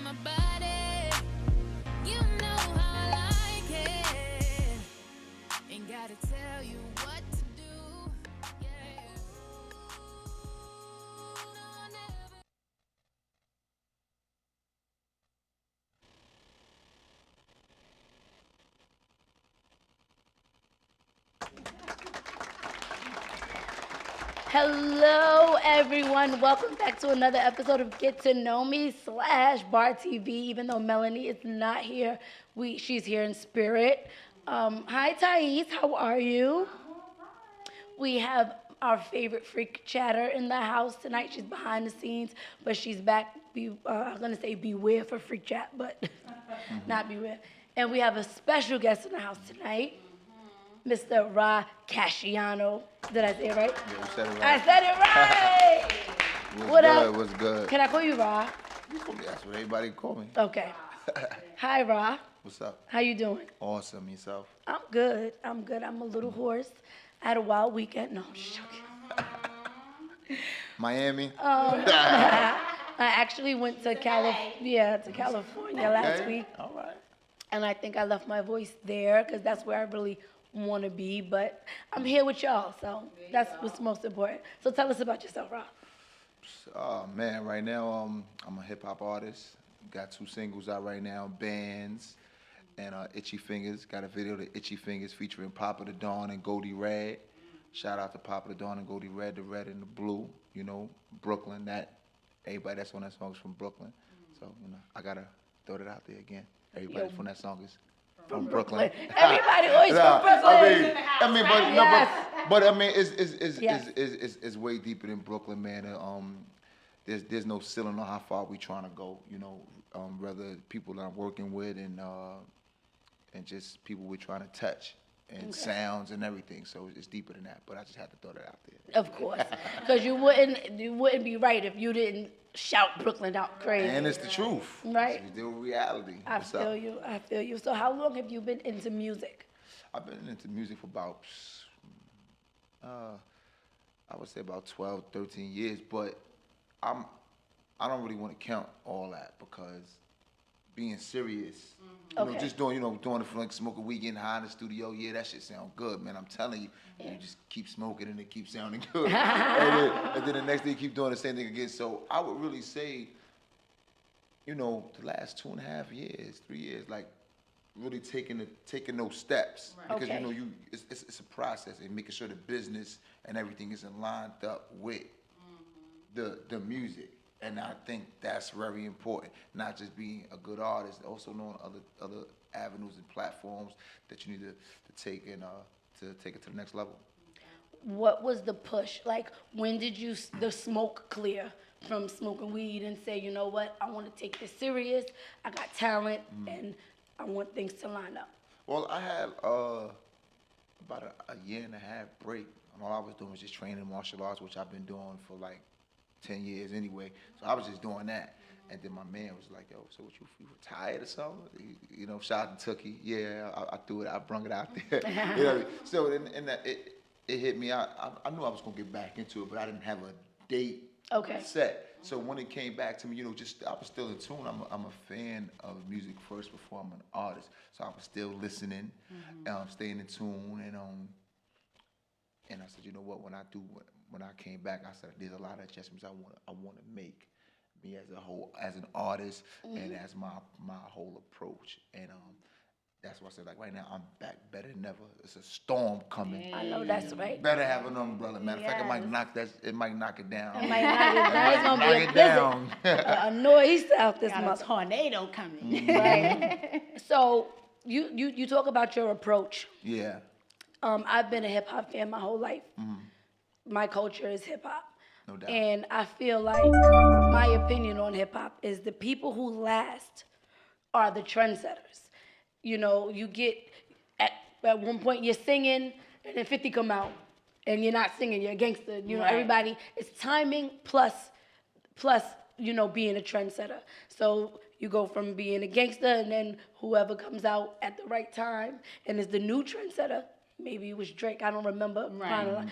my body. You know how I like it. Ain't gotta tell you what to do. Yeah. Ooh, no, I never. Hello, everyone. Welcome back to another episode of Get to Know Me / Bar TV. Even though Melanie is not here, she's here in spirit. Hi, Thais. How are you? We have our favorite freak chatter in the house tonight. She's behind the scenes, but she's back. I was gonna say beware for freak chat, but not beware. And we have a special guest in the house tonight, Mr. Ra Casciano. Did I say it right? Yeah, you said it right. I said it right. What good? up? What's good? Can I call you Ra? That's what everybody call me. Okay. Hi, Ra. What's up? How you doing? Awesome. Yourself? I'm good. I'm a little hoarse. I had a wild weekend. No, I'm just joking. Miami? I actually went to California last week. All right. And I think I left my voice there because that's where I really want to be. But I'm here with y'all, so that's what's most important. So tell us about yourself, Rob. Oh, man. Right now, I'm a hip-hop artist. Got 2 singles out right now, Bands and Itchy Fingers. Got a video to Itchy Fingers featuring Papa the Dawn and Goldie Red. Shout out to Papa the Dawn and Goldie Red, the red and the blue. You know, Brooklyn. Everybody that's on that song is from Brooklyn. So, I got to throw that out there again. Everybody from that song is from Brooklyn. Everybody always from Brooklyn. It's way deeper than Brooklyn, man. There's no ceiling on how far we trying to go. Whether people that I'm working with and just people we're trying to touch and sounds and everything. So it's deeper than that. But I just had to throw that out there. Of course, because you wouldn't be right if you didn't shout Brooklyn out crazy. And it's the truth. Right. It's the reality. I feel you. So how long have you been into music? I've been into music for about, I would say about 12, 13 years, but I don't really want to count all that because being serious, just doing it for like smoking weed, getting high in the studio, that shit sound good, man. I'm telling you, you just keep smoking and it keeps sounding good. and then the next day you keep doing the same thing again. So I would really say, the last 2.5 years, 3 years, like really taking those steps. Right. Because it's a process and making sure the business and everything is lined up with the music. And I think that's very important. Not just being a good artist, also knowing other avenues and platforms that you need to take and to take it to the next level. What was the push? Like, when did the smoke clear from smoking weed and say, you know what, I want to take this serious. I got talent and I want things to line up. Well, I had about a 1.5 year break, and all I was doing was just training martial arts, which I've been doing for like 10 years anyway. So I was just doing that. And then my man was like, yo, so what, you retired or something? Shout out to Tookie. Yeah, I threw it, I brung it out there. So it hit me. I knew I was going to get back into it, but I didn't have a date set. So when it came back to me, I was still in tune. I'm a fan of music first before I'm an artist. So I was still listening, staying in tune, and I said, you know what? When I came back, I said there's a lot of adjustments I want to make, me as an artist, and as my whole approach, and that's why I said, like, right now I'm back better than ever. It's a storm coming. I know that's right. Better have an umbrella. Matter of fact, it might knock it down. It might knock it down. It's gonna be a blizzard, a noise out this month. Tornado coming. Right. So you talk about your approach. Yeah. I've been a hip hop fan my whole life. My culture is hip hop. No doubt. And I feel like my opinion on hip hop is the people who last are the trendsetters. You get at one point you're singing and then 50 come out and you're not singing, you're a gangster. Everybody, it's timing plus being a trendsetter. So you go from being a gangster and then whoever comes out at the right time and is the new trendsetter. Maybe it was Drake, I don't remember. Right.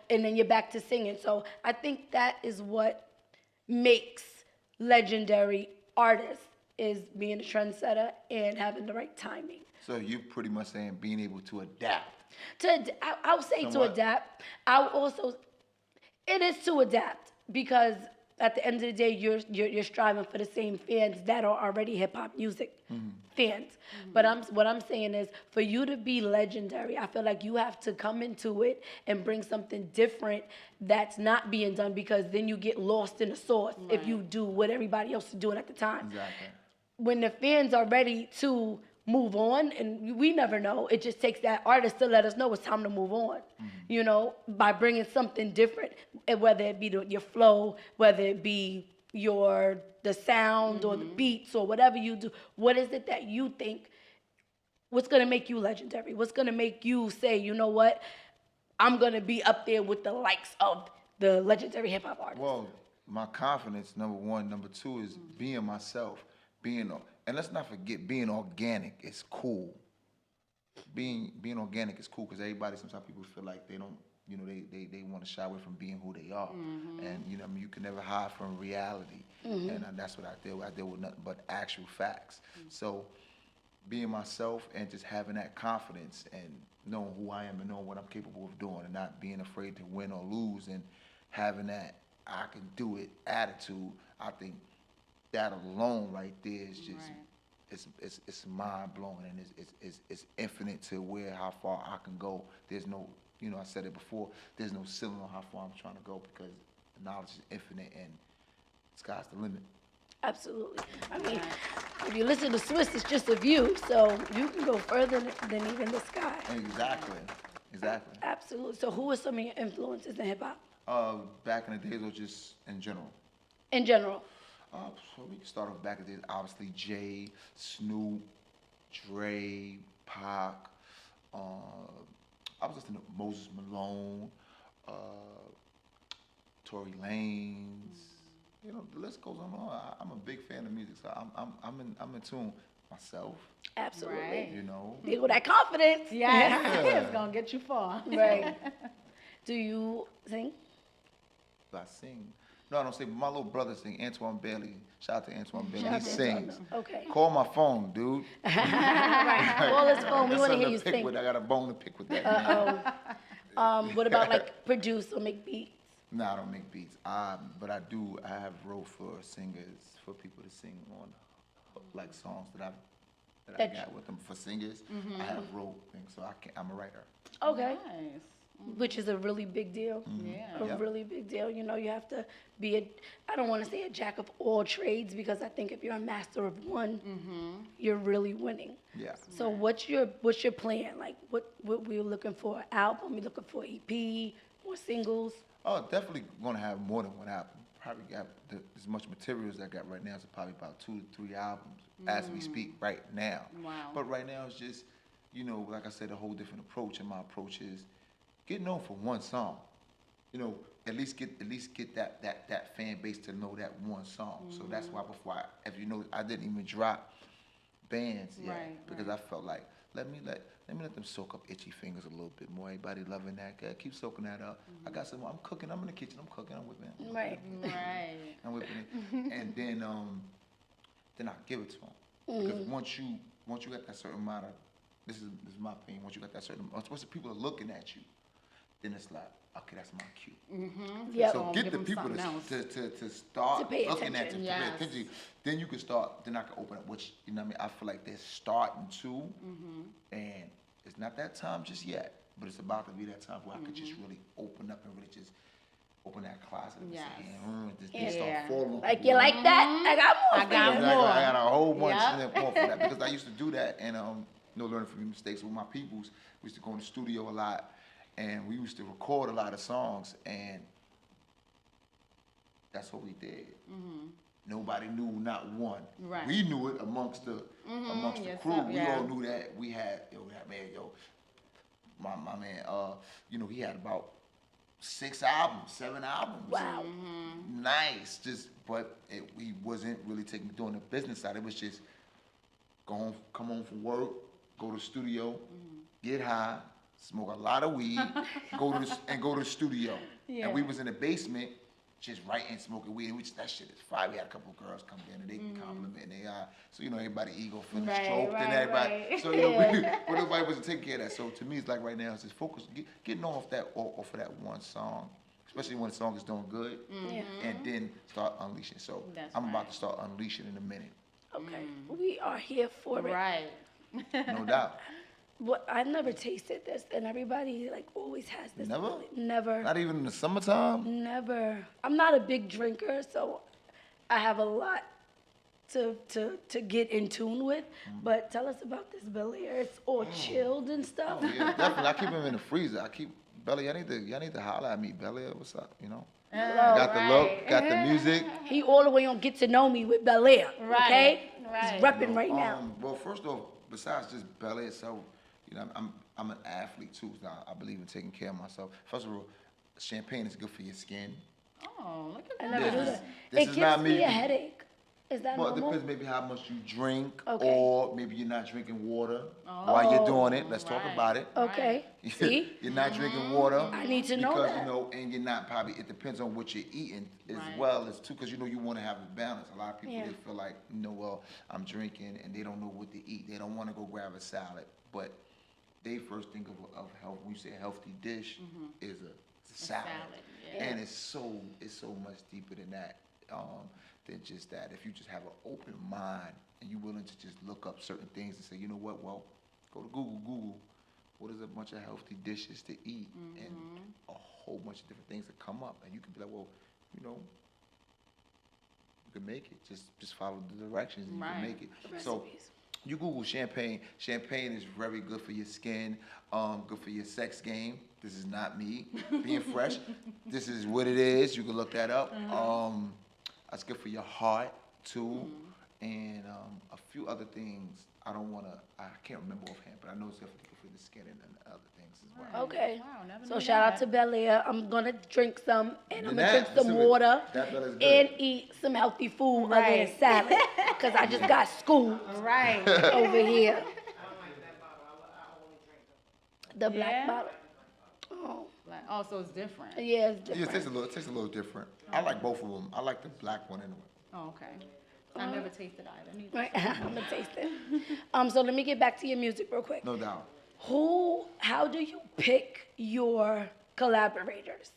And then you're back to singing. So I think that is what makes legendary artists is being a trendsetter and having the right timing. So you're pretty much saying being able to adapt. I would say to Somewhat. adapt. I would also, it is to adapt because at the end of the day, you're striving for the same fans that are already hip hop music fans. But what I'm saying is, for you to be legendary, I feel like you have to come into it and bring something different that's not being done, because then you get lost in the sauce if you do what everybody else is doing at the time. Exactly. When the fans are ready to move on, and we never know, it just takes that artist to let us know it's time to move on, you know, by bringing something different, whether it be your flow, whether it be the sound or the beats or whatever you do. What is it that you think, what's going to make you legendary? What's going to make you say, you know what, I'm going to be up there with the likes of the legendary hip hop artists? Well, my confidence, number one. Number two is being myself. And let's not forget, being organic is cool. Being organic is cool, because everybody, sometimes people feel like they don't, you know, they want to shy away from being who they are. And, you know, I mean, you can never hide from reality. And that's what I deal with. I deal with nothing but actual facts. So being myself and just having that confidence and knowing who I am and knowing what I'm capable of doing, and not being afraid to win or lose, and having that I can do it attitude, I think that alone right there is just it's mind blowing, and it's infinite to how far I can go. There's no, you know, I said it before, there's no ceiling on how far I'm trying to go, because the knowledge is infinite and sky's the limit. Absolutely. I mean, if you listen to Swiss, it's just a view, so you can go further than even the sky. Exactly. Absolutely. So who are some of your influences in hip hop? Back in the days, or just in general? In general. So we can start off back in the days, obviously Jay, Snoop, Dre, Pac. I was listening to Moses Malone, Tory Lanez. You know, the list goes on. I'm a big fan of music, so I'm in tune myself. Absolutely. Right. You know. There go that confidence. Yes, it's gonna get you far. Right. Do you sing? I sing. No, I don't sing. But my little brother sing. Antoine Bailey. Shout out to Antoine Bailey. Shout He out to sings. Okay. Call my phone, dude. Right. Call his phone. We That's want to something hear you pick sing. with. I got a bone to pick with that. man. What about like produce or make beats? No, I don't make beats. But I do. I have wrote for singers, for people to sing on, like songs that I That got with them for singers. I have wrote things, so I'm a writer. Okay. Nice. Which is a really big deal. Yeah. A Yep. really big deal. You know, you have to be I don't want to say a jack of all trades, because I think if you're a master of one, you're really winning. Yeah. So what's your plan? Like what we're looking for? An album? You looking for EP? More singles? Oh, definitely gonna have more than one album. Probably got as much material as I got right now, so probably about 2 to 3 albums as we speak right now. Wow. But right now it's just, you know, like I said, a whole different approach, and my approach is get known for one song. You know, at least get that fan base to know that one song. So that's why before if you know, I didn't even drop bands yet, Right, because I felt like let me let them soak up itchy fingers a little bit more. Everybody loving that. Keep soaking that up. I got some. I'm cooking. I'm in the kitchen. I'm cooking. I'm whipping it. Right. Right. I'm whipping it, and then I give it to them. Because once you got that certain amount of, this is my opinion. Once you got that certain, once the people are looking at you, then it's like, okay, that's my cue. Yep. So Give get the them people something else. to start To pay looking at attention. you, to pay Yes. attention. Then you can start. Then I can open up. Which, you know what I mean. I feel like they're starting to, and it's not that time just yet. But it's about to be that time where I could just really open up and really just open that closet and Yes. say, and just Yeah. start falling. Like you like that? I got more I got for you. more. I got a whole bunch Yep. and then more for that, because I used to do that, and learning from your mistakes with my peoples. We used to go in the studio a lot, and we used to record a lot of songs, and that's what we did. Nobody knew, not one. Right. We knew it amongst the Yes, crew. sir, We yeah. all knew that we had my man. You know, he had about 6 albums, 7 albums. Wow. Nice, but we wasn't really doing the business side. It was just come home from work, go to the studio, get high, smoke a lot of weed, go to the studio. Yeah. And we was in the basement, just writing, smoking weed. And that shit is fire. We had a couple of girls come in and they compliment. side. So, everybody ego feeling Right, stroked and right, everybody. right. So, but nobody wasn't taking care of that. So, to me, it's like right now, it's just focus, getting off of that one song, especially when the song is doing good, and then start unleashing. So, That's I'm about right. to start unleashing in a minute. Okay, we are here for it. Right. No doubt. What I've never tasted this, and everybody like always has this. Never? Never. Not even in the summertime? Never. I'm not a big drinker, so I have a lot to get in tune with. But tell us about this Belly Air. It's all chilled and stuff. Oh, yeah, definitely. I keep them in the freezer. I keep, Belly, y'all need to holler at me. Belly, what's up, Got the look, got the music. He all the way on Get to Know Me with Bel Air, Right, okay? right. He's repping right now. Well, first off, besides just Belly itself, I'm an athlete too. So I believe in taking care of myself. First of all, champagne is good for your skin. Oh, look I at never that. do that. This It is gives not me me. a headache. Is that Well, it normal? depends maybe how much you drink, Okay. or maybe you're not drinking water while you're doing it. Let's talk right. about it. Okay. See? You're not drinking water. I need to know because, that. and you're not probably, it depends on what you're eating as Right. well as too, because you want to have a balance. A lot of people, Yeah. they feel like, well, I'm drinking and they don't know what to eat. They don't want to go grab a salad. But they first think of health, when you say a healthy dish, is a salad. yeah. And it's so much deeper than that. Than just that. If you just have an open mind and you're willing to just look up certain things and say, you know what, well, go to Google, what is a bunch of healthy dishes to eat, and a whole bunch of different things that come up, and you can be like, well, you can make it. Just follow the directions and you can make it. So you Google champagne. Champagne is very good for your skin, good for your sex game. This is not me being fresh. This is what it is. You can look that up. That's good for your heart too, and a few other things. I can't remember offhand, but I know it's definitely good for the skin and other things as well. Okay. Wow, never So knew shout out that. to Bel Air. I'm gonna drink some, and I'm And gonna drink that- some listen, water, that Bella's good. and eat some healthy food other than Right. salad, because I just got schooled Right. over here. The black Yeah? bottle. Oh, Like, oh, so it's different. yeah, it's Yeah, different. it tastes a little different. I like both of them. I like the black one anyway. Oh, okay. I never tasted either. Neither. Right, I'm gonna taste it. So let me get back to your music real quick. No doubt. How do you pick your collaborators?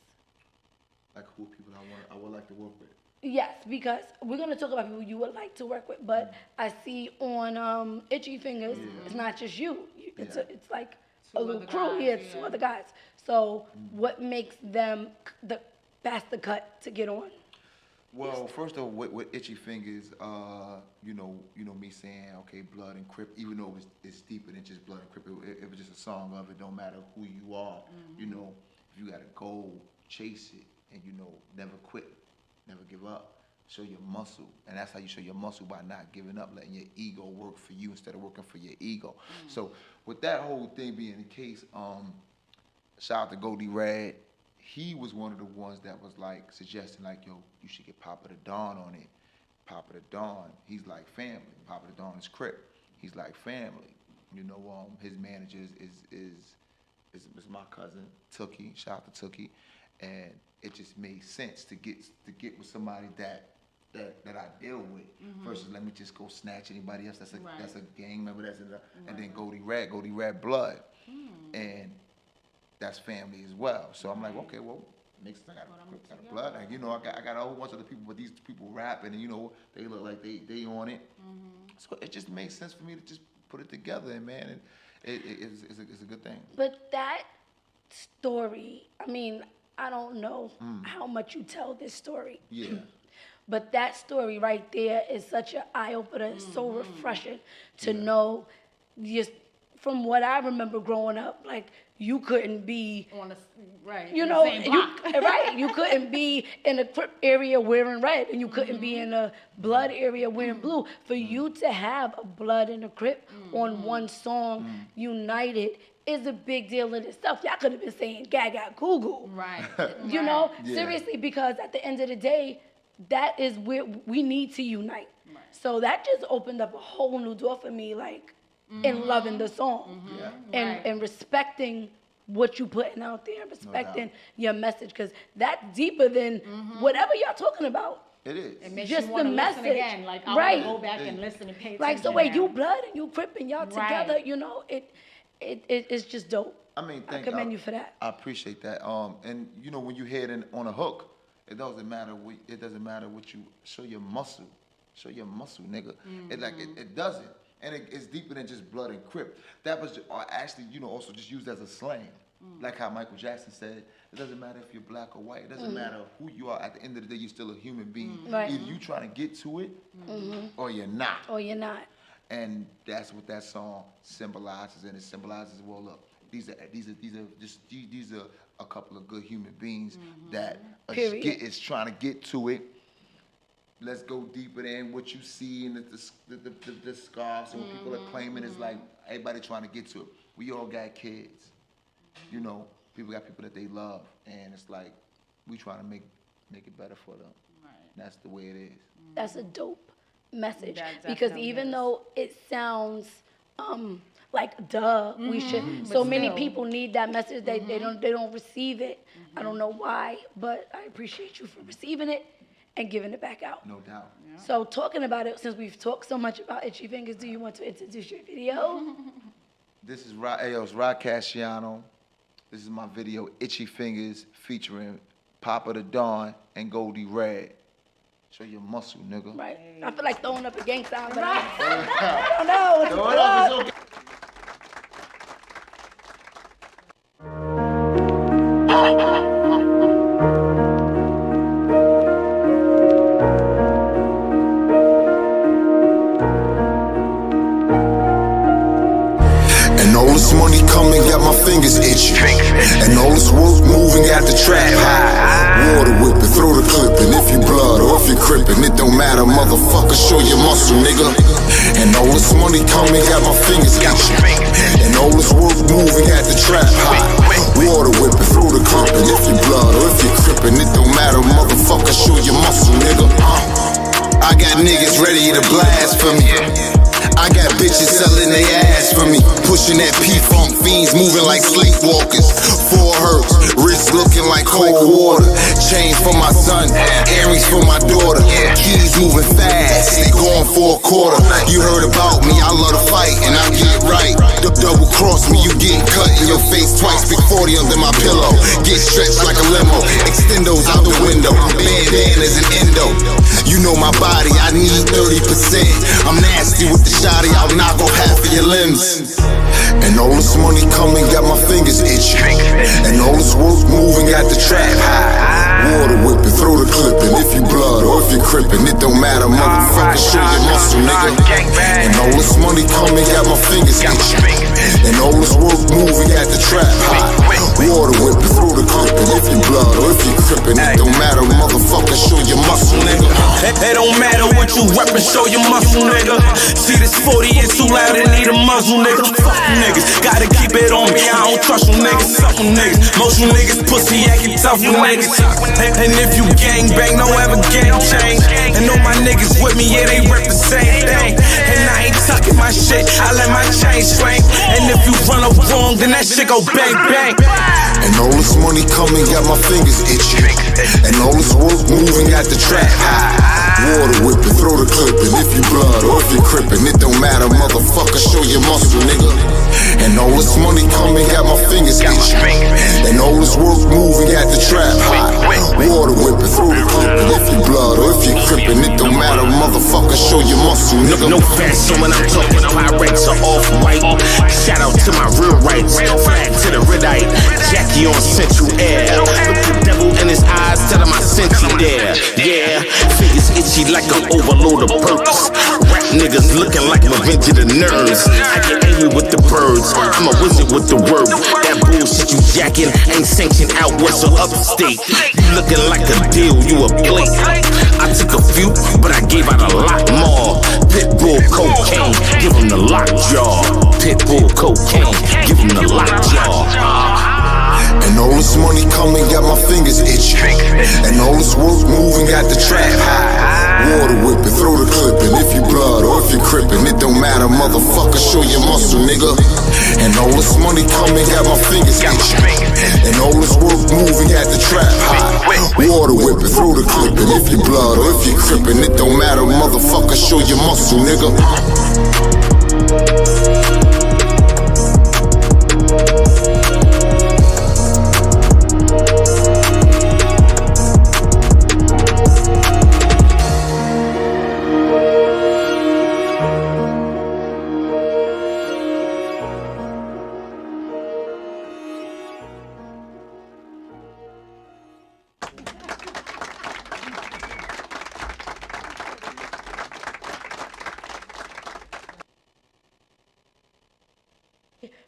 Like who people I would like to work with. Yes, because we're gonna talk about people you would like to work with, but I see on Itchy Fingers, it's not just you. It's Yeah. it's like Two a little other crew. guys, Yeah, it's two yeah. other guys. So what makes them pass the cut to get on? Well, first off, with Itchy Fingers, me saying, okay, Blood and Crip, even though it's deeper than just Blood and Crip, it was just a song of it, don't matter who you are, if you got a goal, chase it, and, never quit, never give up, show your muscle, and that's how you show your muscle, by not giving up, letting your ego work for you instead of working for your ego. So with that whole thing being the case, shout out to Goldie Rad. He was one of the ones that was like suggesting like, yo, you should get Papa the Don on it. Papa the Don, he's like family. Papa the Don is Crip. He's like family. His manager is my cousin, Tookie. Shout out to Tookie. And it just made sense to get with somebody that I deal with versus let me just go snatch anybody else. That's a gang member. And then Goldie Rad Blood. And that's family as well. So I'm like, okay, well, makes sense. I got a Blood. And, I got a whole bunch of the people, but these people rapping, and they look like they on it. So it just makes sense for me to just put it together, and man, it's a good thing. But that story, I mean, I don't know how much you tell this story. Yeah. But that story right there is such an eye-opener. It's so refreshing to know, just from what I remember growing up, like, you couldn't be, On the right. you in the know, same block. you couldn't be in a Crip area wearing red, and you couldn't be in a Blood area wearing blue. For you to have a Blood and a Crip on one song, united, is a big deal in itself. Y'all could have been saying gaga goo goo. Right. You know, Yeah. seriously, because at the end of the day, that is where we need to unite. Right. So that just opened up a whole new door for me, like, in loving the song Yeah. Right. and respecting what you putting out there, respecting your message, because that's deeper than whatever y'all talking about. It is. It makes Just you want the to listen message. again. Like, I Right. want to go back and listen and pay attention. Like, so wait, now. you blood and you Crip and y'all Right. together, you know, it's just dope. I mean, I commend you for that. I appreciate that. And you know, when you hear it on a hook, it doesn't matter what you show your muscle. Show your muscle, nigga. It doesn't. And it's deeper than just blood and Crip. That was actually, you know, also just used as a slang. Like how Michael Jackson said, it doesn't matter if you're black or white. It doesn't matter who you are. At the end of the day, you're still a human being. Right. Either you trying to get to it, or you're not. Or you're not. And that's what that song symbolizes, and it symbolizes, well, look, these are a couple of good human beings that is trying to get to it. Let's go deeper than what you see in the scarves and what people are claiming is like everybody trying to get to it. We all got kids, you know. People got people that they love, and it's like we trying to make it better for them. Right. That's the way it is. That's a dope message That because definitely even is. though it sounds like duh, we should. So many still. people need that message. They don't receive it. I don't know why, but I appreciate you for receiving it and giving it back out. No doubt. So talking about it, since we've talked so much about Itchy Fingers, do you want to introduce your video? This is it's Rod Casciano. This is my video, Itchy Fingers, featuring Papa the Don and Goldie Red. Show your muscle, nigga. Right. I feel like throwing up a gang sign, but I don't know. Throw it up, it's okay. And all this money coming got my fingers itchy. And all this work moving at the trap high. Water whipping, throw the clipping. If you blood or if you crippin', it don't matter, motherfucker, show your muscle, nigga. And all this money coming got my fingers itchy. And all this work moving at the trap high. Water whipping, throw the clipping. If you blood or if you crippin', it don't matter, motherfucker, show your muscle, nigga. I got niggas ready to blast for me. I got bitches selling they ass for me. Pushing that P-Funk, fiends moving like sleepwalkers. 4 hertz, wrist looking like cold water. Chain for my son, earrings for my daughter. Keys moving fast, they going for a quarter. You heard about me, I love to fight and I get right. Double cross me, you getting cut in your face twice. Big 40 under my pillow, get stretched like a limo. Extendos out the window, bandanas and endo. You know my body, I need 30%. I'm nasty with the shotty, I'll knock off half of your limbs. And all this money coming got my fingers itchy. And all this work moving got the trap high. Water whipping, throw the clipping. If you blood or if you crippin', it don't matter, motherfucker, show your muscle, nigga. And all this money coming got my fingers itchy. And all this work moving got the trap high. Water whipping, throw the clipping. If you blood or if you crippin', it don't matter, motherfucker, show your muscle, nigga. It don't matter what you reppin', show your muscle, nigga. See this 40 is too loud, it need a muzzle, nigga. Fuck you niggas, gotta keep it on me, I don't trust you niggas. Suck you niggas, most you niggas pussy acting tough, you niggas. And if you gang bang, don't ever gang change. And all my niggas with me, yeah, they rep the same thing. And I ain't tucking my shit, I let my chain swing. And if you run up wrong, then that shit go bang bang. And all this money coming got my fingers itchy. And all this work moving got the trap high. Water whipping, throw the clipping. If you blood or if you crippin', it don't matter, motherfucker, show your muscle, nigga. And all this money coming got my fingers itchy. And all this work moving got the trap high. Water whipping, throw the clipping. If you blood or if you crippin', it don't matter, motherfucker, show your muscle, nigga. No fashion when I'm talking Pyrex or off-white. Shout out to my real rights, flag to the redite. Jackie on Central Air. Look the devil in his eyes, tell him I sent you there. Yeah, fingers itchy like an overload of perks. Rap niggas looking like revenge of the nerves. I get angry with the birds, I'm a wizard with the word. That bullshit you jacking ain't sanctioned out west or upstate. You looking like a deal, you a plate. I took a few, but I gave out a lot more. Pitbull cocaine, give him the lockjaw. Pitbull cocaine, give him the lockjaw. And all this money coming got my fingers itchy. And all this work moving got the trap high. Water whipping, throw the clipping. If you blood or if you you crippin', it don't matter, motherfucker, show your muscle, nigga. And all this money coming, got my fingers itching. And all this work moving, got the trap hot. Water whipping, throw the clipping, if you blood or if you crippin', it don't matter, motherfucker, show your muscle, nigga.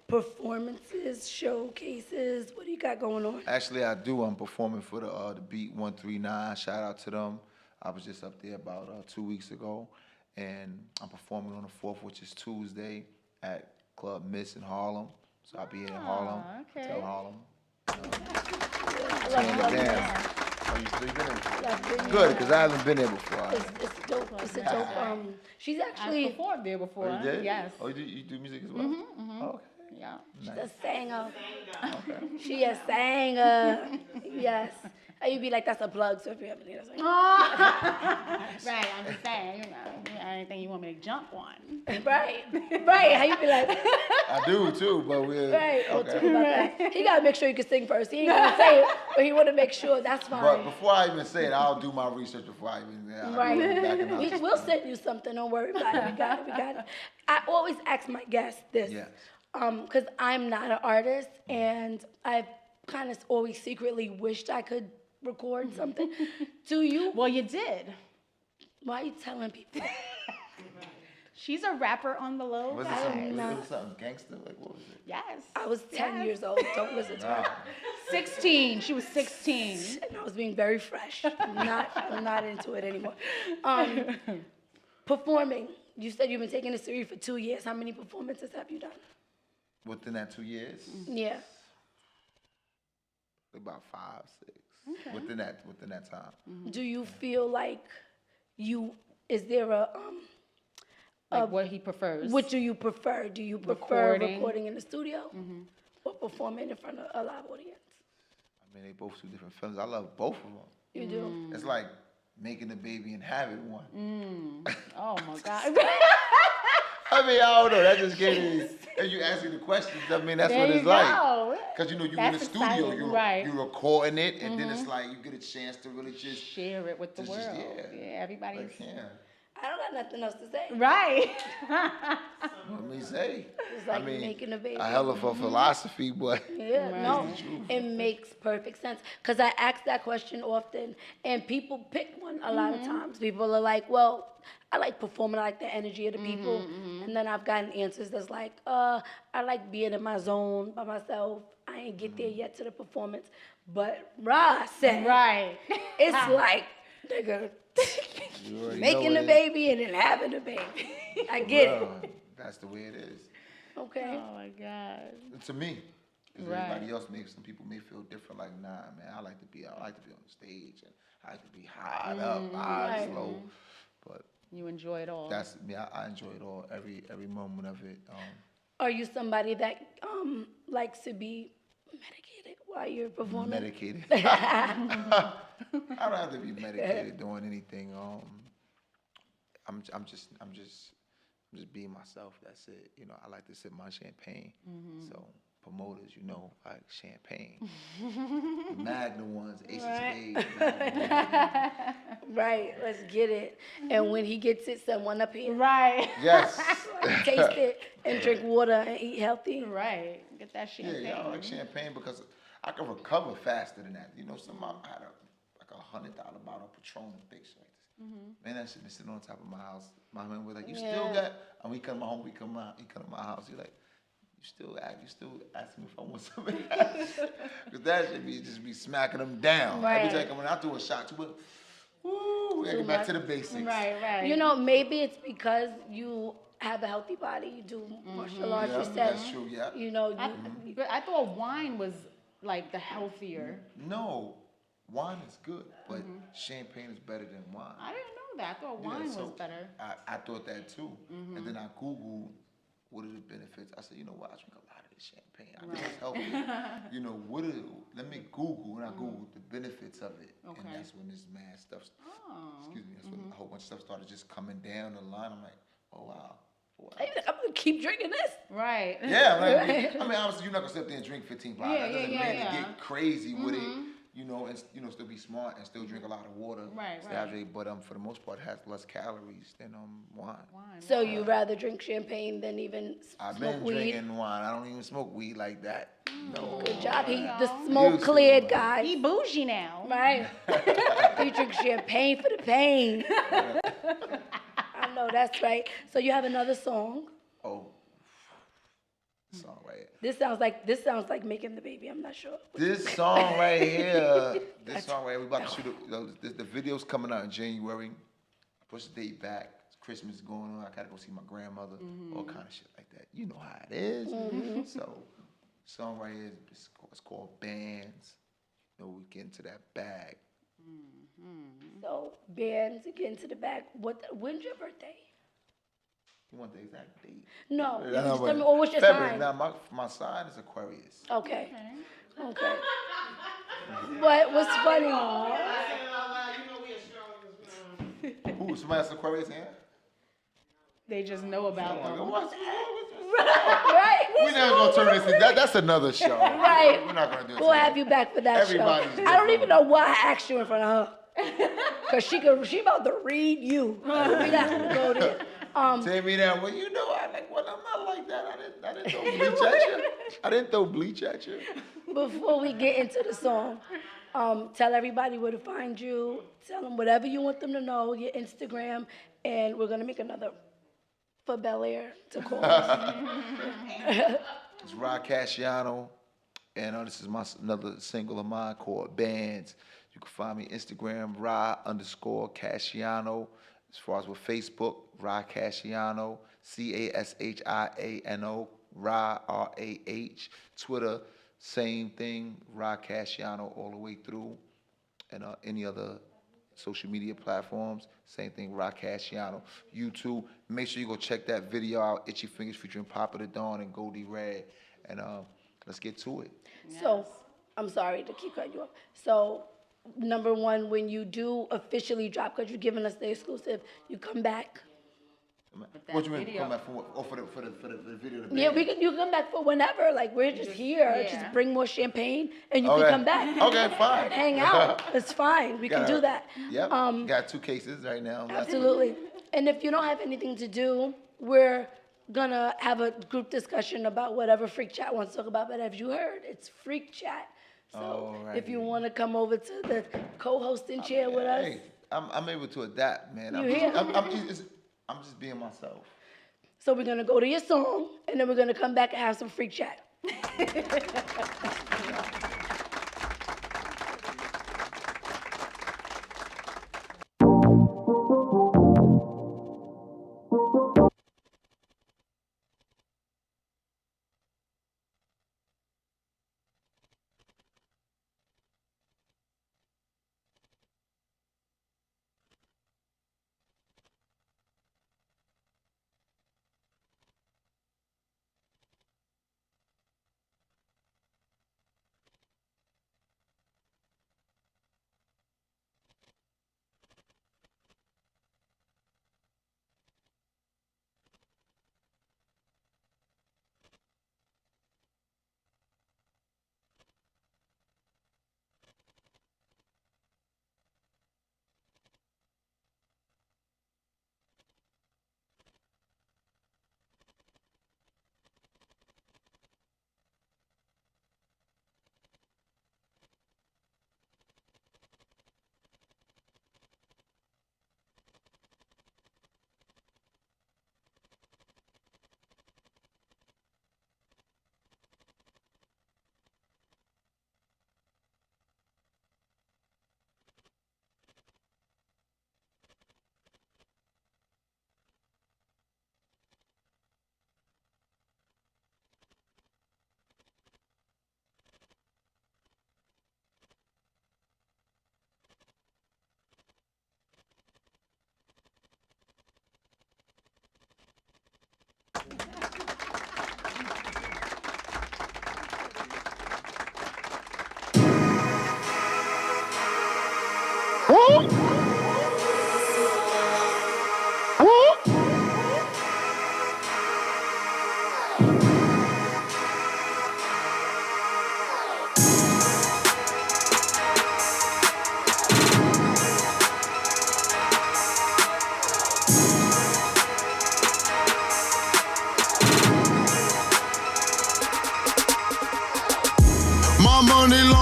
Performances, showcases, what do you got going on? Actually, I do. I'm performing for the Beat 139. Shout out to them. I was just up there about 2 weeks ago, and I'm performing on the 4th, which is Tuesday, at Club Miss in Harlem. So I'll be in Harlem. okay. Tell Harlem. I Tearing love it Harlem. down. Oh, you been there? I've been Good, there. because I haven't been there before. It's dope. It's a dope. She's I've actually performed there before. Oh, you did? Yes. Oh, you do music as well? Oh, okay. Yeah. a singer. Okay. She a singer. Yes. You'd be like, that's a plug, so if you ever need a singer. Right, I'm just saying, you know, anything you want me to jump on. Right. Right. How you be like, I do too, but we're right. We'll talk okay. about that. He gotta make sure you can sing first. He ain't gonna say it, but he wanna make sure that's fine. But before I even say it, I'll do my research before I even. I'll Right. do it back in my- We'll send you something. Don't worry about it. We got it. We got it. I always ask my guests this. Yes. Because I'm not an artist, and I've kind of always secretly wished I could record something. Do you? Well, you did. Why are you telling people? She's a rapper on the low. Was it I something, am not. was it something gangster? Like, what was it? Yes. I was 10 Yes. years old. Don't listen to her. Nah. 16. She was 16. And I was being very fresh. I'm not into it anymore. Performing. You said you've been taking this series for 2 years. How many performances have you done? Within that 2 years, Yeah. about 5, 6. Within that time. Do you feel like is there a Like what he prefers. what do you prefer? Do you prefer Recording. recording in the studio or performing in front of a live audience? I mean, they both 2 different films. I love both of them. You do? It's like making a baby and having one. Oh my God. I mean, I don't know. That just gave me. If you asking the questions, I mean, that's There what you it's like. go. Because you know, you're That's in the studio, exciting, right. you're recording it, and then it's like you get a chance to really just. Share it with the Just- world. yeah. Yeah, everybody's. Like, yeah. I don't got nothing else to say. Right. Let me say. It's like I mean, making a baby. a hell of a philosophy, but Yeah, no, It's the truth. it makes perfect sense. Because I ask that question often, and people pick one a lot of times. People are like, well, I like performing, I like the energy of the people. And then I've gotten answers that's like, I like being in my zone by myself. I ain't get there yet to the performance. But Ra said, Right. it's like, nigga, you already making know a it. baby and then having a baby. I get it. Well, that's the way it is. Okay. Oh my God. To me. 'Cause Right. everybody else some people may feel different. Like, nah, man, I like to be on the stage, and I like to be high up, high, Right. slow. But You enjoy it all. that's me. I enjoy it all, every moment of it. Are you somebody that likes to be medicated while you're performing? Medicated. I don't have to be medicated doing anything. I'm just being myself. That's it. You know, I like to sip my champagne. So promoters, you know, like champagne. The Magnum ones, Ace of Spades. Magnum. Right, let's get it. And when he gets it, someone up here Right. Yes. taste it and drink water and eat healthy. Right. Get that champagne. Yeah, I like champagne because I can recover faster than that. You know, I had like $100 bottle of Patron thick like this. Man, that shit been sitting on top of my house. My man was like, "You still got?" And we come to my home, he come to my house. He's like, "You still asking me if I want something?" Because that shit just be smacking them down. Right. Every time I come in, I do a shot too. Woo, we gotta get back to the basics. Right, right. You know, maybe it's because you have a healthy body. You do martial arts. Yeah, You said, that's true. Yeah. you know, But I thought wine was like the healthier. No, wine is good, but champagne is better than wine. I didn't know that. I thought Yeah, wine so was better. I thought that too. And then I Googled what are the benefits. I said, you know what, I drink a lot of this champagne. I think it's healthy. You know, let me Google, and I Googled the benefits of it. Okay. And that's when this mad stuff, Oh. excuse me, that's when a whole bunch of stuff started just coming down the line. I'm like, oh wow. I'm gonna keep drinking this. Right. Yeah, like, I mean, obviously you're not gonna sit there and drink 15 bottles. Yeah, That doesn't yeah, mean yeah. to get crazy with it, you know, and still be smart and still drink a lot of water. Right, stay right. hydrated, but for the most part, it has less calories than wine. So you rather drink champagne than even I've smoke been weed? drinking wine. I don't even smoke weed like that. No. Good job. He There you the go. smoke Used to, cleared but- guy. He bougie now. Right. You drink champagne for the pain. I know that's right. So you have another song. Oh, song right here. This sounds like making the baby. I'm not sure. This song right here. We about to shoot the video's coming out in January. Push the date back. Christmas is going on. I gotta go see my grandmother. All kind of shit like that. You know how it is. So, song right here is it's called Bands. You know, we get into that bag. So bands get into the back. When's your birthday? You want the exact date? No. Yeah, Just but tell me. Or what's your February. sign? Now my sign is Aquarius. Okay. Okay. But what's funny? Ooh, somebody has Aquarius here? They just know about them. Right. We're never gonna turn this into that's another show. Right. We're not gonna do it. We'll today. have you back for that Everybody's show. I don't different. even know why I asked you in front of her. Cause she about to read you. We're not gonna go there. Take me down. Well, you know, I'm not like that. I didn't throw bleach at you. I didn't throw bleach at you. Before we get into the song, tell everybody where to find you. Tell them whatever you want them to know, your Instagram, and we're gonna make another for Bel Air to call us. It's Rod Casciano, and this is another single of mine called Bands. You can find me Instagram, Rod_Casciano. As far as with Facebook, Rod Casciano, Cashiano, Rod RAH. Twitter, same thing, Rod Casciano all the way through. And any other social media platforms, same thing, Rod Casciano. YouTube, make sure you go check that video out, Itchy Fingers featuring Papa the Dawn and Goldie Red. And let's get to it. So, I'm sorry to keep cutting you off. So, number one, when you do officially drop, because you're giving us the exclusive, you come back. What you mean? video. Come back for what? Oh, for the video. The Yeah, band? you can come back for whenever. Like, we're just here. yeah. Just bring more champagne, and you Okay. can come back. Okay, fine. Hang out. It's fine. We can do that. Yep. Got 2 cases right now. Absolutely. And if you don't have anything to do, we're gonna have a group discussion about whatever Freak Chat wants to talk about. But as you heard, it's Freak Chat. So if you want to come over to the co-hosting chair with us, Hey, I'm able to adapt, man. You here? I'm just being myself. so we're gonna go to your song, and then we're gonna come back and have some Freak Chat.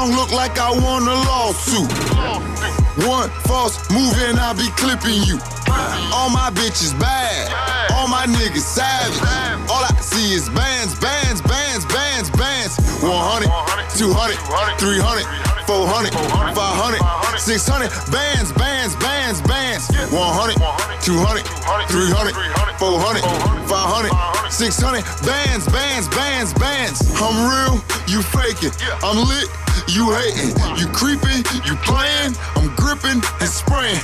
long, look like I won a lawsuit. One false move and I be clipping you. All my bitches bad, all my niggas savage. All I see is bands, bands, bands, bands, bands. 100, 200, 300, 400, 500, 600. Bands, bands, bands, bands. 100, 200, 300, 400, 500, 600. Bands, bands, bands, bands. I'm real, you faking. I'm lit, you hating. You creeping, you playing. I'm gripping and spraying.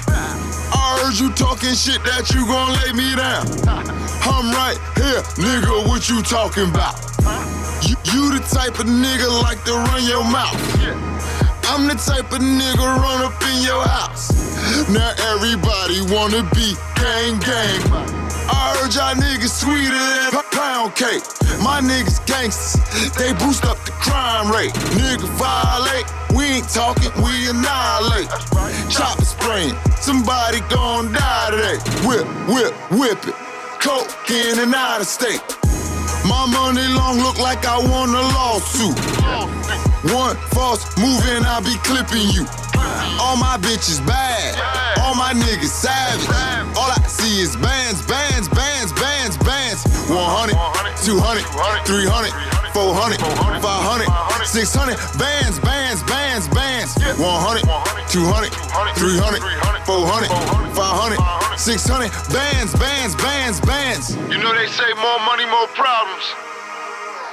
I heard you talking shit that you gon' lay me down. I'm right here, nigga, what you talking about? You the type of nigga like to run your mouth. I'm the type of nigga run up in your house. Now everybody wanna be gang gang. I heard y'all niggas sweeter than pound cake. My niggas gangsters, they boost up the crime rate. Nigga violate, we ain't talking, we annihilate. Chopper spraying, somebody gon' die today. Whip, whip, whip it. Coke in and out of state. My money long, look like I won a lawsuit. One false move and I be clipping you. All my bitches bad, all my niggas savage. All I see is bands, bands, bands, bands, bands. 100, 200, 300, 400, 500, 600. Bands, bands, bands, bands. 100, 200, 300, 400, 500, 600. Bands, bands, bands, bands. You know they say more money, more problems.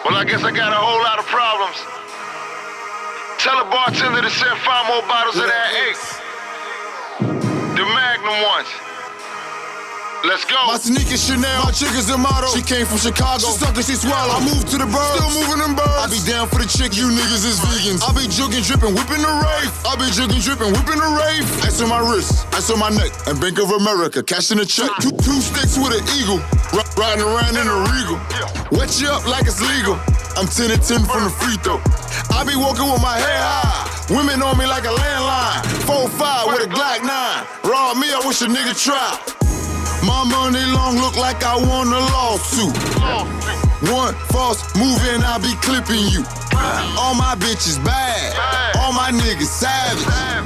Well, I guess I got a whole lot of problems. Tell a bartender to send 5 more bottles of that 8. The Magnum ones. Let's go. My sneakers Chanel, my chick is a model. She came from Chicago, she suck and she swallow. I moved to the burbs, still moving them birds. I be down for the chick, you niggas is vegans. I be jugging, dripping, whipping the rave. I be jugging, dripping, whipping the rave. Ice on my wrist, ice on my neck, and Bank of America, cashing a check. Two sticks with an eagle, riding around in a Regal. Wet you up like it's legal. I'm 10 and 10 from the free throw. I be walking with my head high. Women on me like a landline. 4-5 with a Glock 9. Raw me, I wish a nigga tried. My money long, look like I won a lawsuit. One false move and I be clipping you. All my bitches bad, all my niggas savage.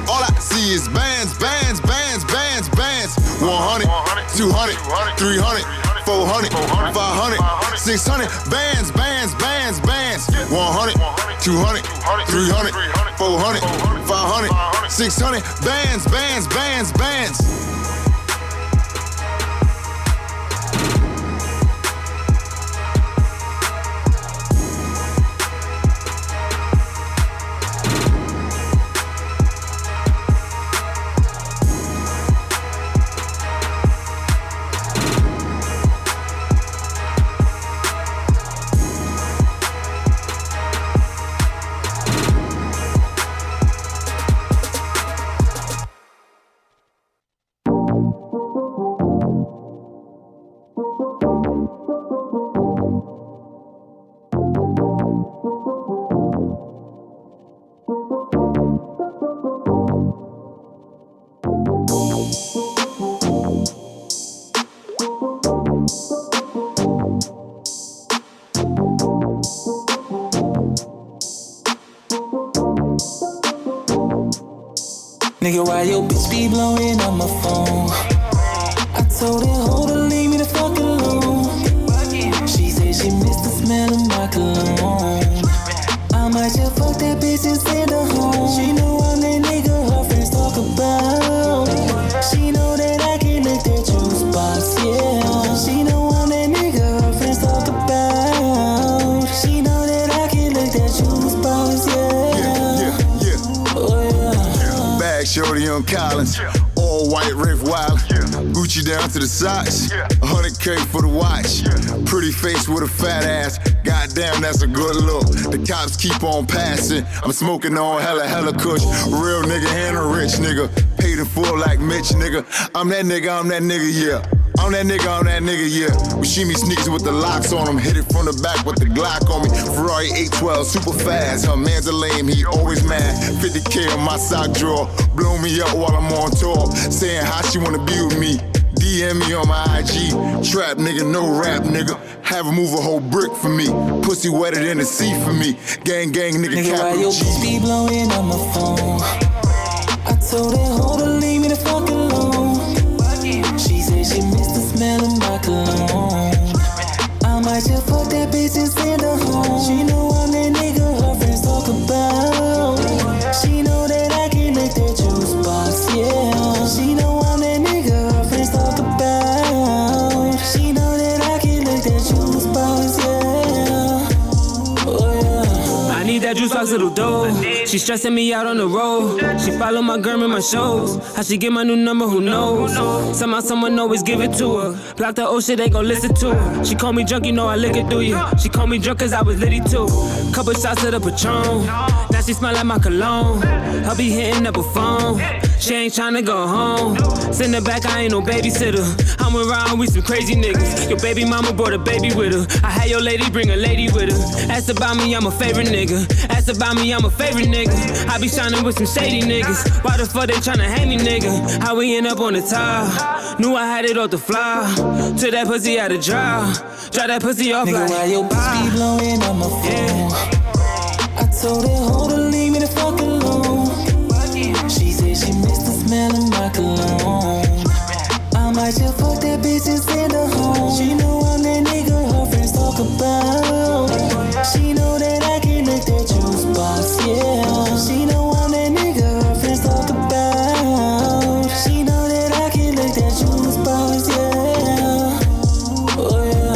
All I see is bands, bands, bands, bands, bands. 100, 200, 300, 400, 500, 600. Bands, bands, bands, bands. 100, 200, 300, 400, 500, 600. Bands, bands, bands, bands. Nigga, why your bitch be blowing on my phone? I told her, hold her, leave me the fuck alone. She said she missed the smell of my cologne. I might just fuck that bitch and send her home. She know I'm that nigga her friends talk about. She know that I can lick that juice box, yeah. She know I'm that nigga her friends talk about. She know that I can lick that juice box, yeah. Oh yeah. Bag shorty on Collins, all white Riff Wild, Gucci down to the socks, 100K for the watch, pretty face with a fat ass, goddamn that's a good look, the cops keep on passing, I'm smoking on hella kush, real nigga and a rich nigga, paid in full like Mitch nigga, I'm that nigga, yeah. I'm that nigga, yeah. We see me sneakers with the locks on them. Hit it from the back with the Glock on me. Ferrari 812, super fast. Her man's a lame, he always mad. 50K on my sock drawer. Blow me up while I'm on tour. Saying how she wanna be with me. DM me on my IG. Trap nigga, no rap nigga. Have her move a whole brick for me. Pussy wetter than the sea for me. Gang, nigga, Nigga, why capital your G. bitch be blowing on my phone? I told that hoe to leave me the fuck alone. She said she missed the smell of my cologne. I might just fuck that bitch and send her home. She know I'm that nigga her friends talk about. She know that I can lick that juice box, yeah. She know I'm that nigga her friends talk about. She know that I can lick that juice box, yeah. Oh yeah. I need that juice box little dough. She stressing me out on the road. She follow my girl in my shows. How she get my new number, who knows? Somehow someone always give it to her. Block the old shit, they gon' listen to her. She call me drunk, you know I lick it through you. She call me drunk cause I was litty too. Couple shots of the Patron. Now she smell like my cologne. I'll be hitting up a phone. She ain't tryna go home. Send her back, I ain't no babysitter. I'm around with some crazy niggas. Your baby mama brought a baby with her. I had your lady bring a lady with her. Ask about me, I'm a favorite nigga. Ask about me, I'm a favorite nigga. I be shining with some shady niggas. Why the fuck they tryna hang me, nigga? How we end up on the top? Knew I had it off the fly. Took that pussy out of dry. Dry that pussy off Nigga, like why your bitch be blowing on my phone? I told that hoe to leave me the fuck alone. She said she missed the smell of my cologne. I might just fuck that bitch and send her home. She know I'm that nigga her friends talk about. She know that I can lick that juice box, yeah. She know I'm that nigga her friends talk about. She know that I can lick that juice box, yeah. Oh yeah.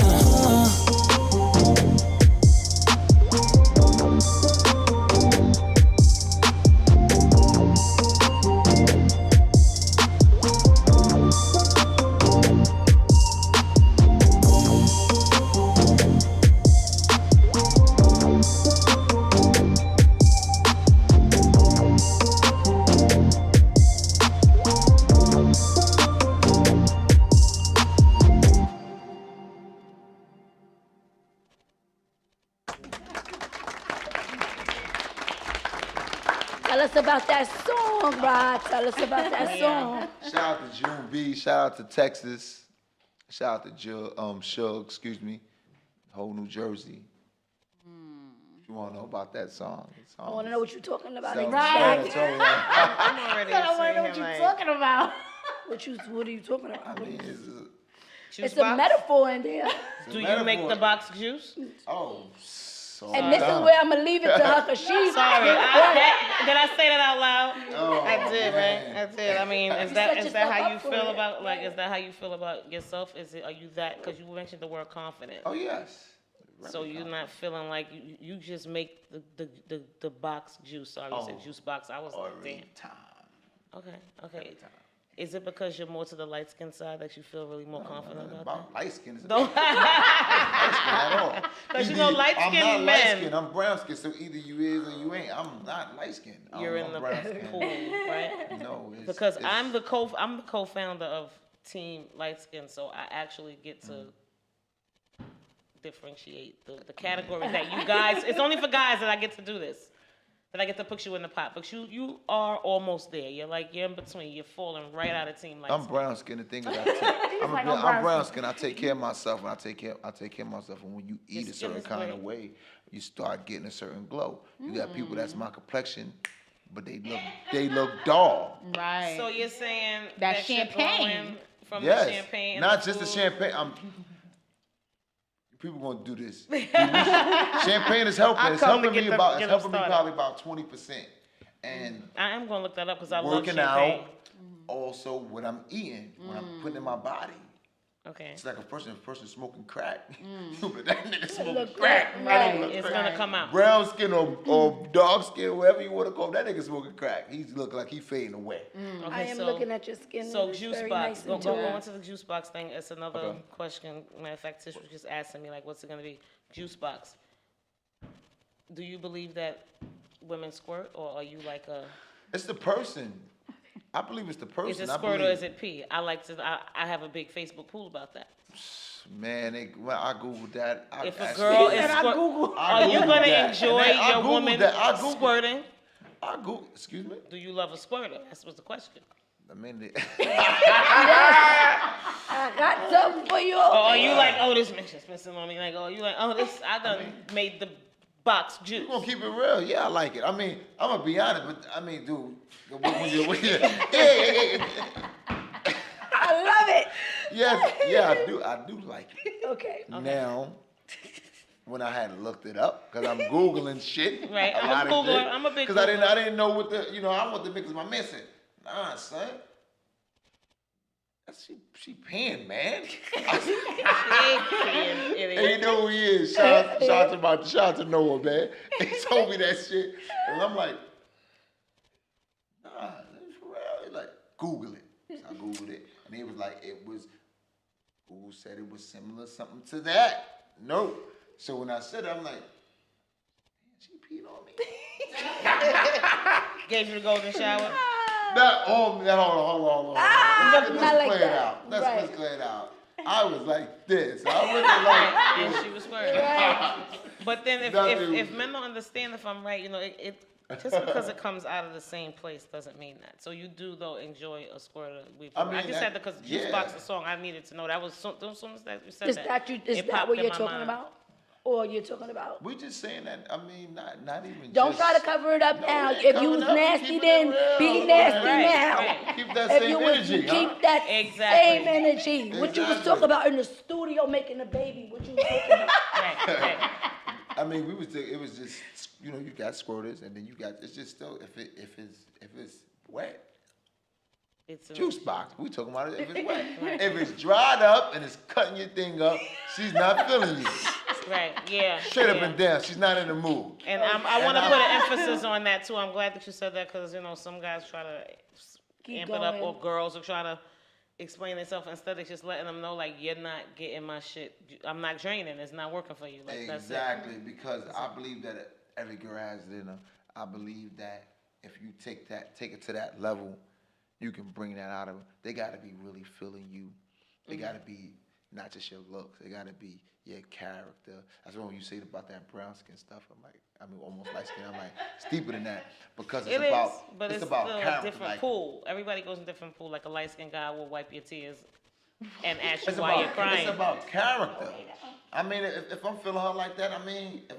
Tell us about that song, Rod. Tell us about that song. Shout out to June B. Shout out to Texas. Shout out to Suge, excuse me. Whole New Jersey. If you want to know about that song. I want to know what you're talking about. Sounds Exactly. bad, I already I want to know what you're talking about. What are you talking about? I mean, It's a metaphor in there. Do you make the box juice? oh, so And this is where I'm going to leave it to her because she's... Sorry, did I say that out loud? Oh, I did, right? I did. I mean, is that set is that how you yourself up for feel it. about is that how you feel about yourself? Are you that? Because you mentioned the word confident. Oh, yes. So you're not feeling like you just make the box juice. Sorry, you said juice box. I was like, Every damn. time. Okay. Is it because you're more to the light skin side that you feel really more confident about Light skin is that? light skin at all. Because you Either know, light I'm skinned not men. light skin. I'm brown skin. So either you is or you ain't. I'm not light skin. You're in the brown skin. pool, right? No, Because I'm the co-founder of Team Light Skin, so I actually get to differentiate the categories that you guys. It's only for guys that I get to do this. That I get to put you in the pot, but you are almost there. You're in between. You're falling right out of Team Light Skin. I'm brown skin. The thing is, I'm brown skin. I take care of myself, and I take care of myself. And when you eat a certain kind of way, you start getting a certain glow. You got people that's my complexion, but they look dull. Right. So you're saying That you're champagne. glowing from Yes, the champagne, not just the champagne. People gonna do this. Champagne is helping. It's helping me probably about 20%. And I am gonna look that up because I love working champagne. out, also what I'm eating, what I'm putting in my body. Okay. It's like a person smoking crack. But that nigga smoking Look crack. right. That nigga look It's crack. gonna come out. Brown skin or dark skin, whatever you want to call it, that nigga smoking crack. He's looking like he fading away. Okay, I am looking at your skin. So and it's juice very box. nice Go and into the juice box thing. It's another question. Matter of fact, Tish was just asking me what's it gonna be? Juice box. Do you believe that women squirt, or are you like a? It's the person. I believe it's the person. Is it squirt or is it pee? I have a big Facebook pool about that. Man, I googled that. If a girl is are you gonna enjoy your woman squirting? Excuse me? Do you love a squirter? That was the question. I mean, I got something for you. Or are you like, oh, this bitch is pissing on me? Like, oh, you like, oh, this, I done made the box juice. You gonna keep it real? Yeah, I like it. I mean, I'm gonna be honest, but I mean, dude, yeah. I love it. Yes, yeah, I do like it. Okay. Now, when I had looked it up, because I'm Googling shit. Right, I'm a Googler. I'm a big Because I didn't know what the, I want the because my man said, nah, son. She paying, man. And you know who he is. Shout out to Noah, man. He told me that shit. And I'm like, nah, that's real. He's like, Google it. So I Googled it. And he was like, Google said it was similar something to that. No. So when I said it, I'm like, man, she peed on me. Gave you the golden shower? Hold on. Let's play it out. Let's play it out. I was like this. I wasn't like and she was squirting. Right. But then if men don't understand, if I'm right, it just because it comes out of the same place doesn't mean that. So you do though enjoy a squirt of weed. I just had because Juice Box the song, I needed to know that was as soon as that you said Is that what you're talking about? Or you're talking about? We just saying that. I mean, not even. Don't try to cover it up now. If you was nasty then, be nasty now. Right. Keep that same energy. Keep that same energy. What you was talking about in the studio making a baby. What you was talking about? Right. I mean, it was just you got squirters and then you got it's just still if it's wet. It's Juice Box. We talking about it if it's wet. Right. If it's dried up and it's cutting your thing up, she's not feeling you. Right, yeah. Straight up and down, she's not in the mood. And I want to put an emphasis on that too. I'm glad that you said that because some guys try to amp it up, or girls will try to explain themselves instead of just letting them know like you're not getting my shit. I'm not draining. It's not working for you. Like exactly, because I believe that every girl has it in her. I believe that if you take it to that level, you can bring that out of them. They got to be really feeling you. They got to be not just your looks. They got to be your character. That's when you say about that brown skin stuff. Almost light skin. I'm like, it's deeper than that because it's about still character. A different pool. Everybody goes in a different pool. Like a light skinned guy will wipe your tears and ask you why you're crying. It's about character. I mean, if I'm feeling her like that, I mean, if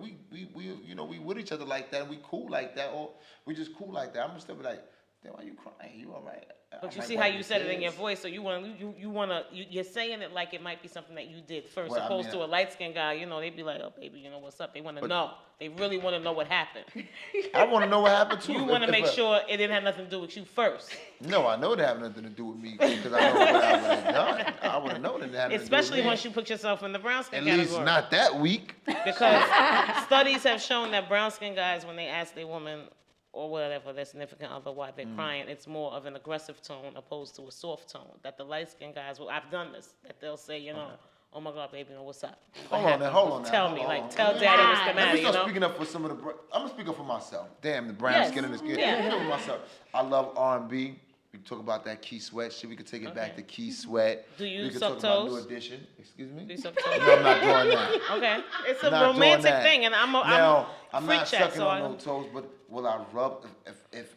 we with each other like that, and we cool like that, or we just cool like that, I'm gonna still be like, damn, why you crying? You all right? But you see how you said it in your voice, so you're saying it like it might be something that you did first, opposed to a light skinned guy. They'd be like, oh baby, what's up? They want to know. They really want to know what happened. I want to know what happened too. You want to make sure it didn't have nothing to do with you first. No, I know it had nothing to do with me because I know what I would have done. I would have known it had nothing to do with me. Especially once you put yourself in the brown skin category. At least not that weak. Because studies have shown that brown skin guys, when they ask their woman or whatever, their significant other, why they're crying, it's more of an aggressive tone opposed to a soft tone. That the light-skinned guys, I've done this, that they'll say, oh my God, baby, what's up? Hold on now. Tell me, tell daddy what's the matter, Let me start speaking up for some of the, I'm going to speak up for myself. Damn, the brown skin in this kid. Yeah. For myself. I love R&B. We can talk about that Key Sweat shit. We can take it back to Key Sweat. Do you we can suck talk toes? about New Edition. Excuse me? Do you suck toes? No, I'm not doing that. Okay. It's a romantic thing, and I'm not chat, sucking on no toes, but will I rub if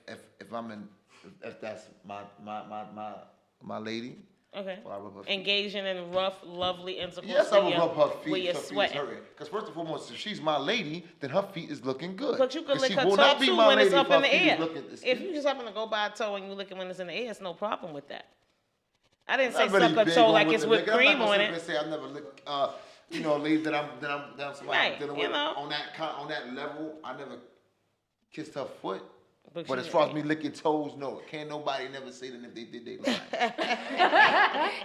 that's my lady? Okay. Will I rub her feet? Engaging in rough, lovely intercourse. Yes, I will rub her feet. Where you're sweating. Because first and foremost, if she's my lady, then her feet is looking good. But you could lick her toe too when it's up in the air. If you just happen to go by a toe and you lick it when it's in the air, it's no problem with that. I didn't say suck a toe like it's whipped cream on it. I'm not say I never lick, ladies that I'm somebody dealing with on that level. I never kissed her foot. But as far as me licking toes, no. Can't nobody never say that if they did, they lied.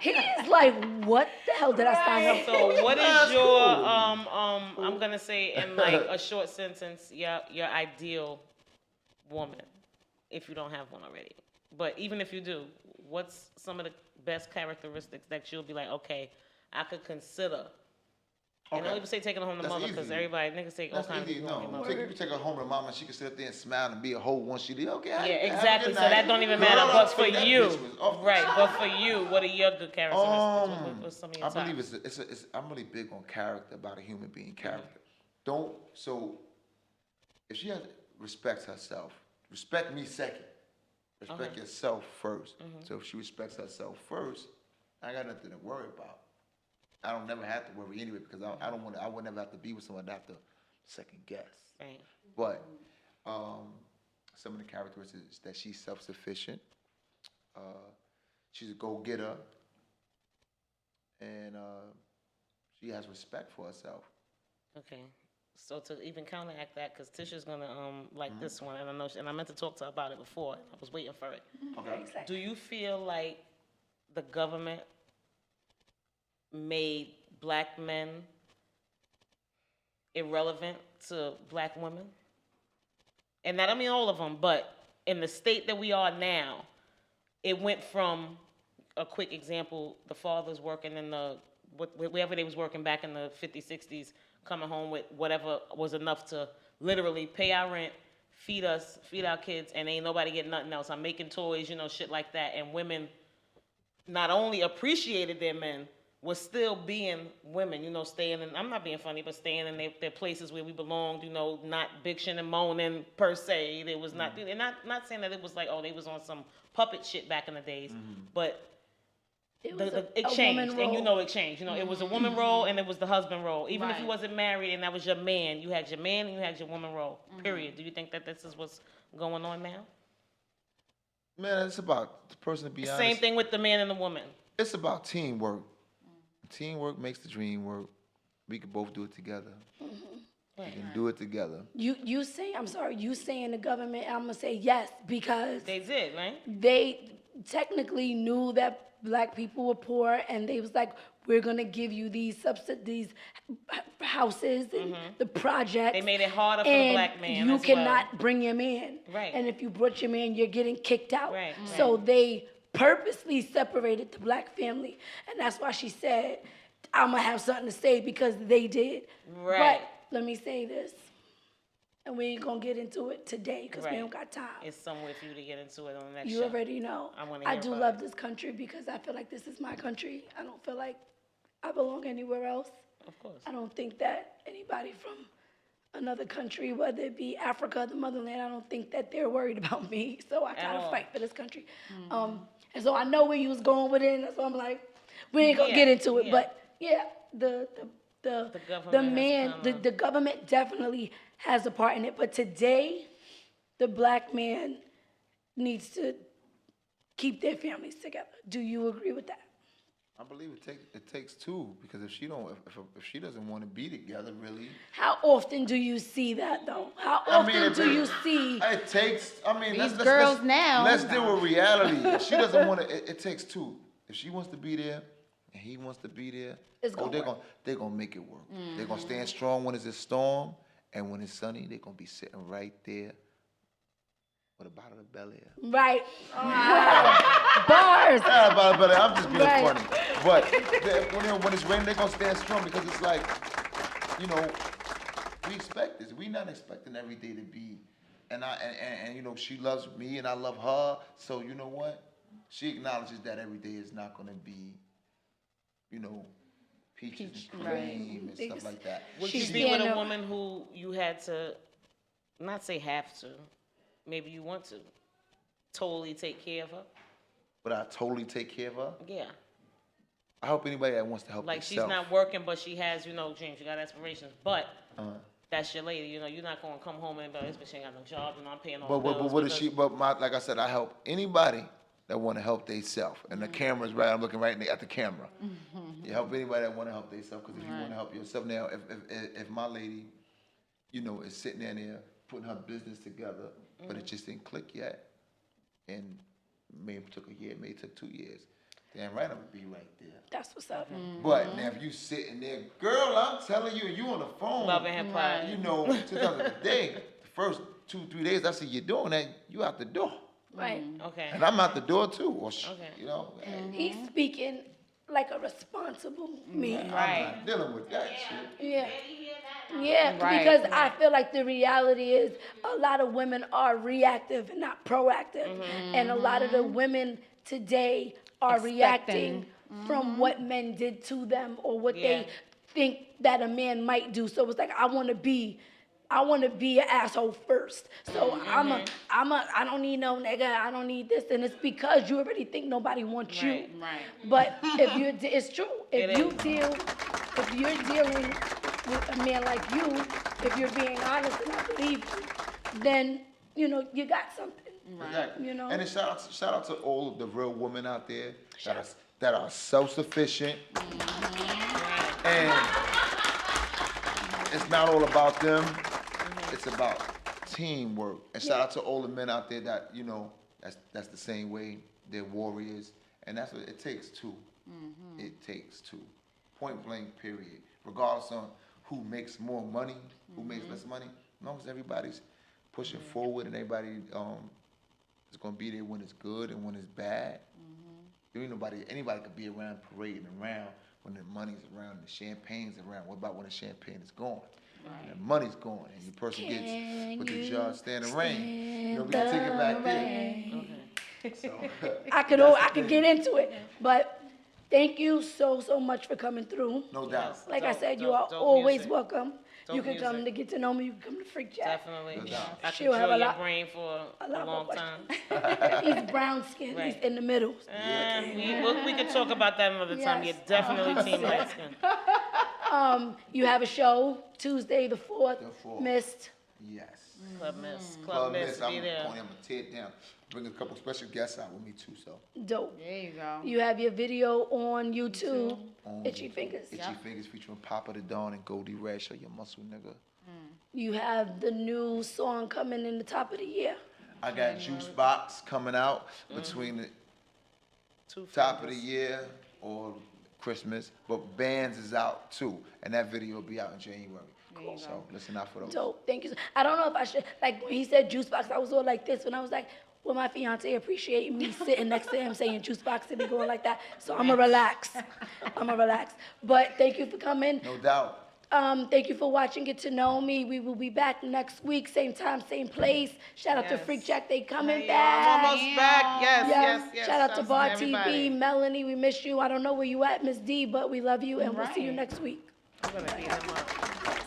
He's like, what the hell did I sign up for? So what is your, I'm going to say in like a short sentence, your ideal woman, if you don't have one already. But even if you do, what's some of the best characteristics that you'll be like, okay, I could consider. And don't even say taking her home to mother, because everybody, niggas take all kinds of things. No, you can take her home to mama, and she can sit up there and smile and be a whole one. She did, okay. Yeah, exactly. So that don't even matter. But for you, right? But for you, what are your good characteristics? What's some of your I believe I'm really big on character, about a human being character. So if she respects herself, respect me second. Respect yourself first. So if she respects herself first, I got nothing to worry about. I don't never have to worry anyway because I don't want to. I would never have to be with someone that I have to second guess. Right. But some of the characteristics is that she's self-sufficient. She's a go-getter, and she has respect for herself. Okay. So to even counteract that, because Tisha's gonna like this one, and I know, and I meant to talk to her about it before. I was waiting for it. Okay. Do you feel like the government made black men irrelevant to black women? And that, I mean all of them, but in the state that we are now, it went from, a quick example, the fathers working in wherever they was working back in the 50s, 60s, coming home with whatever was enough to literally pay our rent, feed us, feed our kids, and ain't nobody getting nothing else. I'm making toys, shit like that. And women not only appreciated their men, was still being women, staying in, I'm not being funny, but staying in their places where we belonged, not bitching and moaning per se. There was not, and not saying that it was like, oh, they was on some puppet shit back in the days, but it changed, and it changed. It was a woman role and it was the husband role. Even if you wasn't married and that was your man, you had your man and you had your woman role, period. Do you think that this is what's going on now? Man, it's about the person, to be honest. Same thing with the man and the woman. It's about teamwork. Teamwork makes the dream work. We can both do it together. We can do it together. You saying the government, I'm going to say yes, because they did, right? They technically knew that black people were poor, and they was like, we're going to give you these houses and the projects. They made it harder for the black man. You cannot bring your man. Right. And if you brought your man, you're getting kicked out. Right. So they purposely separated the black family. And that's why she said, I'm going to have something to say, because they did. Right. But let me say this, and we ain't going to get into it today because we don't got time. It's somewhere for you to get into it on the next show. You already know. I do love this country because I feel like this is my country. I don't feel like I belong anywhere else. Of course. I don't think that anybody from another country, whether it be Africa, the motherland, I don't think that they're worried about me. So I gotta fight for this country. And so I know where you was going with it, and that's why I'm like, we ain't gonna get into it. Yeah. But yeah, the government definitely has a part in it. But today, the black man needs to keep their families together. Do you agree with that? I believe it takes two, because if she doesn't want to be together, really. How often do you see that though? How often do you see? It takes. These girls now. Let's deal with reality. If she doesn't want to, it takes two. If she wants to be there, and he wants to be there, they're gonna make it work. They're gonna stand strong when it's a storm, and when it's sunny, they're gonna be sitting right there with a bottle of Bel Air. Right. Bars. Yeah, but I'm just being funny. But when it's raining, they're gonna stand strong, because it's like, we expect this. We're not expecting every day to be, and she loves me and I love her. So you know what? She acknowledges that every day is not gonna be, peaches and cream and stuff like that. Would you be with a woman who you had to, not say have to, maybe you want to, totally take care of her? But I totally take care of her? Yeah. I hope anybody that wants to help like themselves. She's not working, but she has, dreams. She got aspirations. But that's your lady. You're not going to come home and be like, this bitch ain't got no job, and I'm paying all the bills. But what is she? Like I said, I help anybody that want to help themselves. And the camera's right. I'm looking right at the camera. You help anybody that want to help themselves, because if you want to help yourself. Now, if my lady, is sitting there putting her business together, but it just didn't click yet, and maybe it took a year, maybe it took 2 years, damn right I'm gonna be right there. That's what's up. But now if you sitting there, girl, I'm telling you, and you on the phone, loving him, 2 times a day, the first 2-3 days I see you doing that, you out the door. Right. Okay. And I'm out the door too. Or He's speaking like a responsible man. I'm not dealing with that shit. Yeah. Yeah, because I feel like the reality is a lot of women are reactive and not proactive. And a lot of the women today are reacting from what men did to them or what they think that a man might do. So it's like, I want to be I want to be an asshole first. So I don't need no nigga. I don't need this. And it's because you already think nobody wants you. Right. But if it's true. If It you're dealing with a man like you, if you're being honest and I believe you, then, you know, you got something. Exactly. You know? And then shout out to all of the real women out there that are self-sufficient. And it's not all about them. It's about teamwork. And shout out to all the men out there that, you know, that's the same way. They're warriors. And that's what it takes two. It takes two. Point blank, period. Regardless on who makes more money, who makes less money, as long as everybody's pushing forward and everybody is gonna be there when it's good and when it's bad. There ain't anybody could be around parading around when the money's around, the champagne's around. What about when the champagne is gone? And the money's gone and the person gets with the jar stand in the rain. You know, we can take it back there. So, I could get into it, but thank you so much for coming through. no doubt. Like I said, you are dope always music. welcome. You can come music. to Get to Know Me. You can come to Freak Jack. Definitely. Yeah. I She'll could have drill a your lot- brain for a lot long more time. He's brown skin. Right. He's in the middle. We could talk about that another time. Yes. You're definitely team light skin. You have a show Tuesday the 4th. The 4th. Missed. Yes. Club Miss. Club Miss, be I'm there. gonna tear it down. Bring a couple special guests out with me too, so. Dope. There you go. You have your video on YouTube. Itchy Fingers. Itchy Fingers featuring Papa the Dawn and Goldie Red. Show your muscle, nigga. You have the new song coming in the top of the year. I got Juice Box coming out between the top of the year or Christmas, but Bands is out too, and that video will be out in January. So listen out for those. Dope. Thank you. I don't know if I should, like when he said juice box, I was all like this when I was like, well, my fiance appreciate me sitting next to him saying juice box and me going like that. So I'm gonna relax. But thank you for coming. No doubt. Thank you for watching Get to Know Me. We will be back next week, same time, same place. Shout out to Freak Jack, they coming back. I'm almost back. Yes. Shout out to Bar everybody. TV, Melanie, we miss you. I don't know where you at, Miss D, but we love you, and we'll see you next week. I'm gonna beat him up.